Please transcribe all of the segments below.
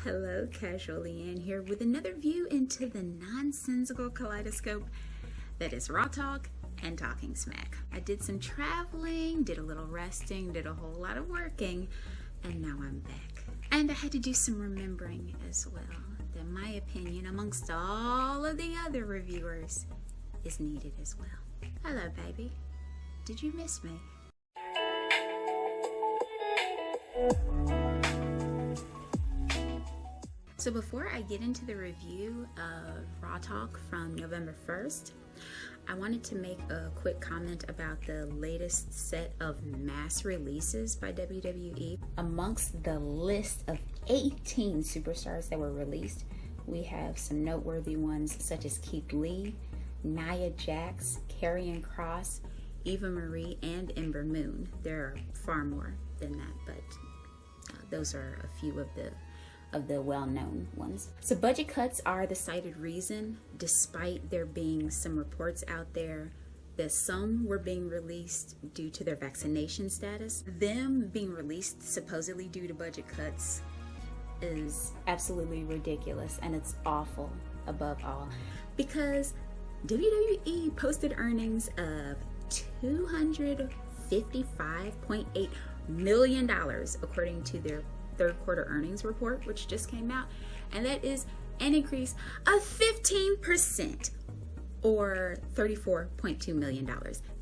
Hello, Casualeann here with another view into the nonsensical kaleidoscope that is Raw Talk and Talking Smack. I did some traveling, did a little resting, did a whole lot of working, and now I'm back. And I had to do some remembering as well, that my opinion amongst all of the other reviewers is needed as well. Hello, baby. Did you miss me? So before I get into the review of Raw Talk from November 1st, I wanted to make a quick comment about the latest set of mass releases by WWE. Amongst the list of 18 superstars that were released, we have some noteworthy ones such as Keith Lee, Nia Jax, Karrion Kross, Eva Marie, and Ember Moon. There are far more than that, but those are a few of the well-known ones. So budget cuts are the cited reason, despite there being some reports out there that some were being released due to their vaccination status. Them being released supposedly due to budget cuts is absolutely ridiculous, and it's awful above all, because WWE posted earnings of $255.8 million according to their third quarter earnings report, which just came out, and that is an increase of 15% or $34.2 million.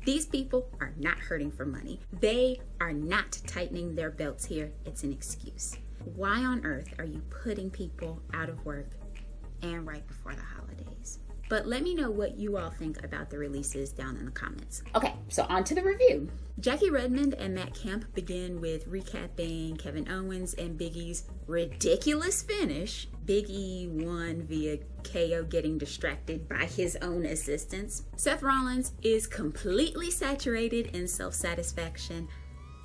These people are not hurting for money. They are not tightening their belts here. It's an excuse. Why on earth are you putting people out of work and right before the holidays? But let me know what you all think about the releases down in the comments. Okay, so on to the review. Jackie Redmond and Matt Kemp begin with recapping Kevin Owens and Big E's ridiculous finish. Big E won via KO getting distracted by his own assistants. Seth Rollins is completely saturated in self-satisfaction.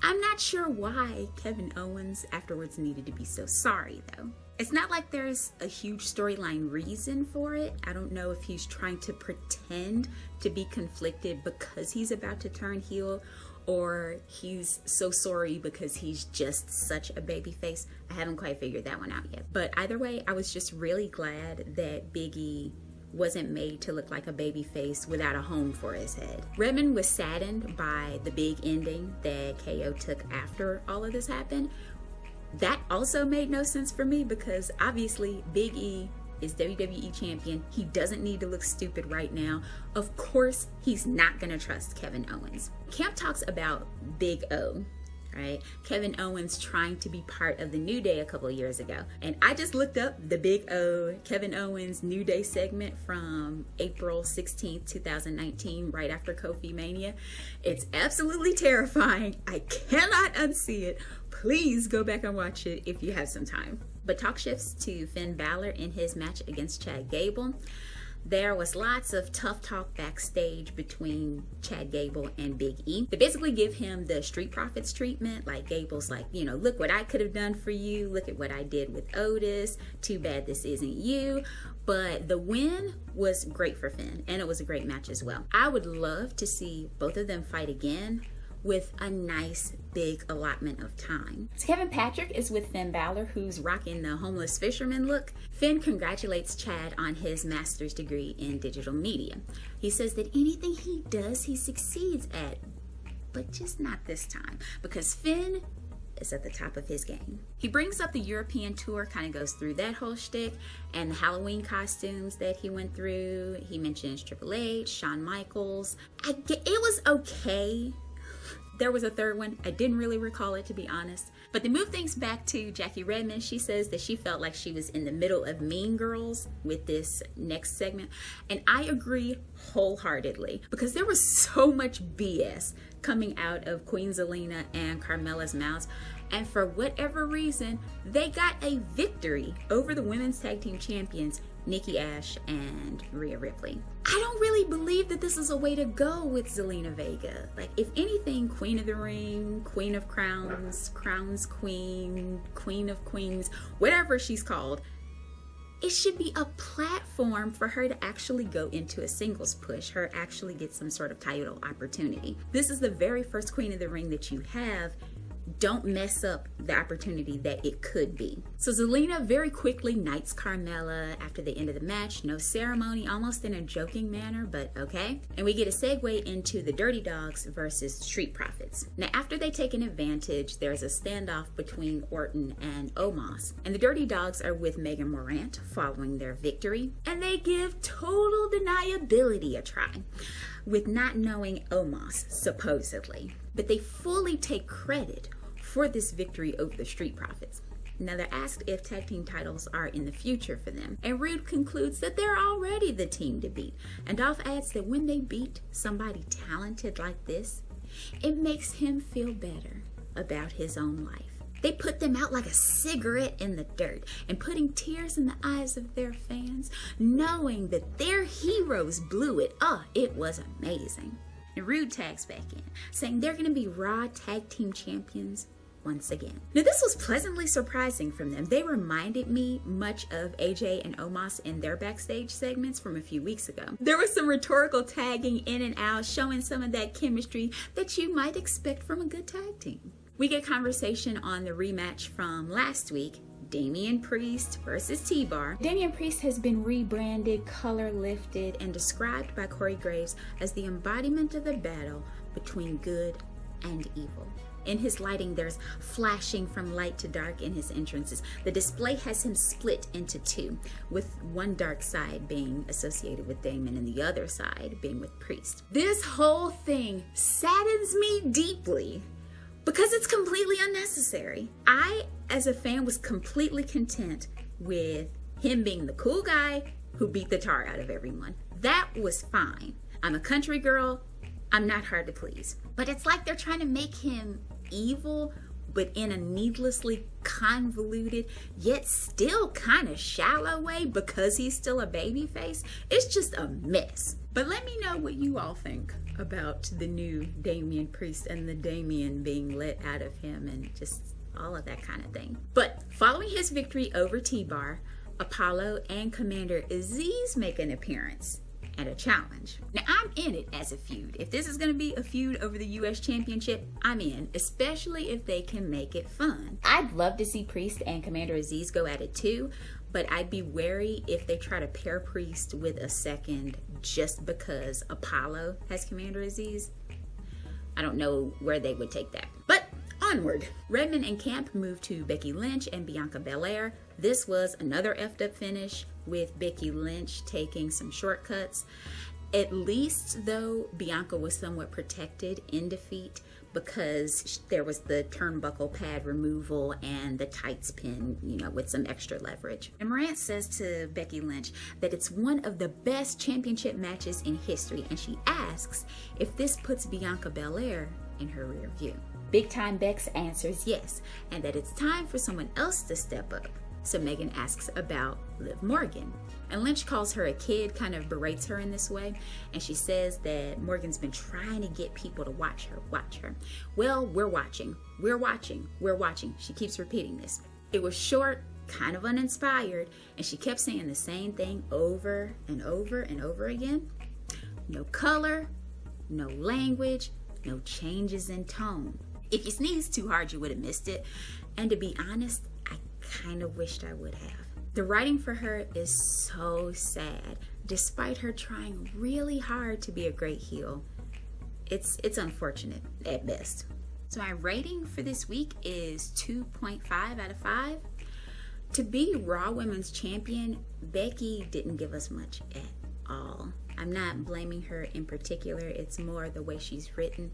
I'm not sure why Kevin Owens afterwards needed to be so sorry though. It's not like there's a huge storyline reason for it. I don't know if he's trying to pretend to be conflicted because he's about to turn heel, or he's so sorry because he's just such a baby face. I haven't quite figured that one out yet. But either way, I was just really glad that Big E wasn't made to look like a baby face without a home for his head. Redmond was saddened by the big ending that KO took after all of this happened. That also made no sense for me because obviously Big E is WWE champion. He doesn't need to look stupid right now. Of course, he's not gonna trust Kevin Owens. Camp talks about Big O, right? Kevin Owens trying to be part of the New Day a couple of years ago. And I just looked up the Big O Kevin Owens New Day segment from April 16th, 2019, right after Kofi Mania. It's absolutely terrifying. I cannot unsee it. Please go back and watch it if you have some time. But talk shifts to Finn Balor in his match against Chad Gable. There was lots of tough talk backstage between Chad Gable and Big E. They basically give him the Street Profits treatment. Like Gable's like, you know, look what I could have done for you. Look at what I did with Otis. Too bad this isn't you. But the win was great for Finn, and it was a great match as well. I would love to see both of them fight again with a nice big allotment of time. So Kevin Patrick is with Finn Balor, who's rocking the homeless fisherman look. Finn congratulates Chad on his master's degree in digital media. He says that anything he does, he succeeds at, but just not this time, because Finn is at the top of his game. He brings up the European tour, kind of goes through that whole shtick, and the Halloween costumes that he went through. He mentions Triple H, Shawn Michaels. It was okay. There was a third one. I didn't really recall it, to be honest. But to move things back to Jackie Redmond, she says that she felt like she was in the middle of Mean Girls with this next segment. And I agree wholeheartedly, because there was so much BS coming out of Queen Zelina and Carmella's mouths. And for whatever reason, they got a victory over the women's tag team champions, Nikki Ash and Rhea Ripley. I don't really believe that this is a way to go with Zelina Vega. Like, if anything, Queen of the Ring, Queen of Crowns, Crowns Queen, Queen of Queens, whatever she's called, it should be a platform for her to actually go into a singles push, her actually get some sort of title opportunity. This is the very first Queen of the Ring that you have. don't mess up the opportunity that it could be. So Zelina very quickly knights Carmella after the end of the match. No ceremony, almost in a joking manner, but okay. And we get a segue into the Dirty Dawgs versus Street Profits. Now, after they take an advantage, there's a standoff between Orton and Omos. And the Dirty Dawgs are with Megan Morant following their victory. And they give total deniability a try, with not knowing Omos, supposedly. But they fully take credit for this victory over the Street Profits. Now they're asked if tag team titles are in the future for them, and Rude concludes that they're already the team to beat. And Dolph adds that when they beat somebody talented like this, it makes him feel better about his own life. They put them out like a cigarette in the dirt and putting tears in the eyes of their fans, knowing that their heroes blew it. Oh, it was amazing. And Rude tags back in, saying they're going to be Raw Tag Team Champions once again. Now, this was pleasantly surprising from them. They reminded me much of AJ and Omos in their backstage segments from a few weeks ago. There was some rhetorical tagging in and out, showing some of that chemistry that you might expect from a good tag team. We get conversation on the rematch from last week, Damian Priest versus T-Bar. Damian Priest has been rebranded, color lifted, and described by Corey Graves as the embodiment of the battle between good and evil. In his lighting, there's flashing from light to dark in his entrances. The display has him split into two, with one dark side being associated with Damon and the other side being with Priest. This whole thing saddens me deeply because it's completely unnecessary. I, as a fan, was completely content with him being the cool guy who beat the tar out of everyone. That was fine. I'm a country girl. I'm not hard to please. But it's like they're trying to make him evil, but in a needlessly convoluted, yet still kind of shallow way because he's still a babyface. It's just a mess. But let me know what you all think about the new Damian Priest and the Damian being let out of him and just all of that kind of thing. But following his victory over T-Bar, Apollo and Commander Aziz make an appearance and a challenge. Now, I'm in it as a feud. If this is going to be a feud over the U.S. Championship, I'm in, especially if they can make it fun. I'd love to see Priest and Commander Aziz go at it too, but I'd be wary if they try to pair Priest with a second just because Apollo has Commander Aziz. I don't know where they would take that. But onward. Redmond and Camp moved to Becky Lynch and Bianca Belair. This was another effed up finish with Becky Lynch taking some shortcuts. At least, though, Bianca was somewhat protected in defeat because there was the turnbuckle pad removal and the tights pin, with some extra leverage. And Morant says to Becky Lynch that it's one of the best championship matches in history, and she asks if this puts Bianca Belair in her rear view. Big Time Bex answers yes, and that it's time for someone else to step up. So Megan asks about Liv Morgan. And Lynch calls her a kid, kind of berates her in this way. And she says that Morgan's been trying to get people to watch her. Well, we're watching. She keeps repeating this. It was short, kind of uninspired, and she kept saying the same thing over and over and over again. No color, no language, no changes in tone. If you sneezed too hard, you would have missed it. And to be honest, I kind of wished I would have. The writing for her is so sad, despite her trying really hard to be a great heel. It's unfortunate at best. So my rating for this week is 2.5 out of 5. To be Raw Women's Champion, Becky didn't give us much at all. I'm not blaming her in particular, it's more the way she's written.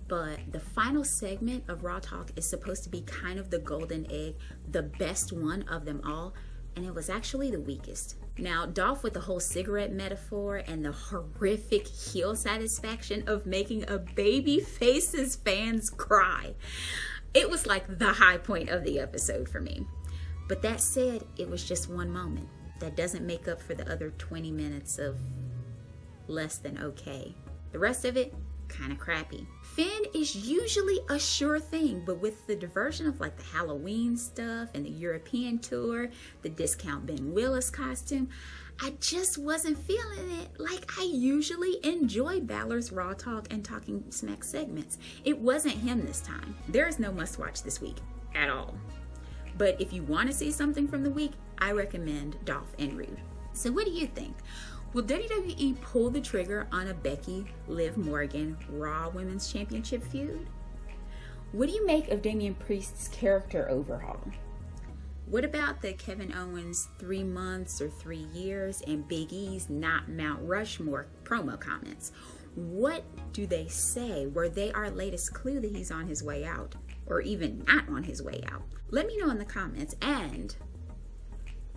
But the final segment of Raw Talk is supposed to be kind of the golden egg, the best one of them all, and it was actually the weakest. Now, Dolph with the whole cigarette metaphor and the horrific heel satisfaction of making a baby face's fans cry. It was like the high point of the episode for me. But that said, it was just one moment. That doesn't make up for the other 20 minutes of less than okay. The rest of it, kind of crappy. Finn is usually a sure thing, but with the diversion of like the Halloween stuff and the European tour, the discount Ben Willis costume, I just wasn't feeling it like I usually enjoy Balor's Raw Talk and Talking Smack segments. It wasn't him this time. There is no must watch this week at all. But if you want to see something from the week, I recommend Dolph and Rude. So what do you think? Will WWE pull the trigger on a Becky, Liv Morgan, Raw Women's Championship feud? What do you make of Damian Priest's character overhaul? What about the Kevin Owens 3 months or 3 years and Big E's not Mount Rushmore promo comments? What do they say? Were they our latest clue that he's on his way out? Or even not on his way out? Let me know in the comments. And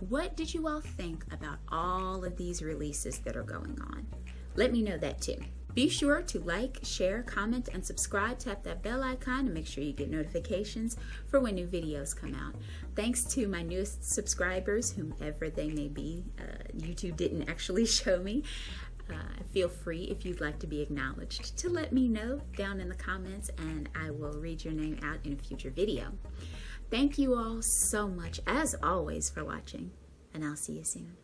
what did you all think about all of these releases that are going on? Let me know that too. Be sure to like, share, comment, and subscribe. Tap that bell icon to make sure you get notifications for when new videos come out. Thanks to my newest subscribers, whomever they may be. YouTube didn't actually show me. Feel free, if you'd like to be acknowledged, to let me know down in the comments, and I will read your name out in a future video. Thank you all so much, as always, for watching, and I'll see you soon.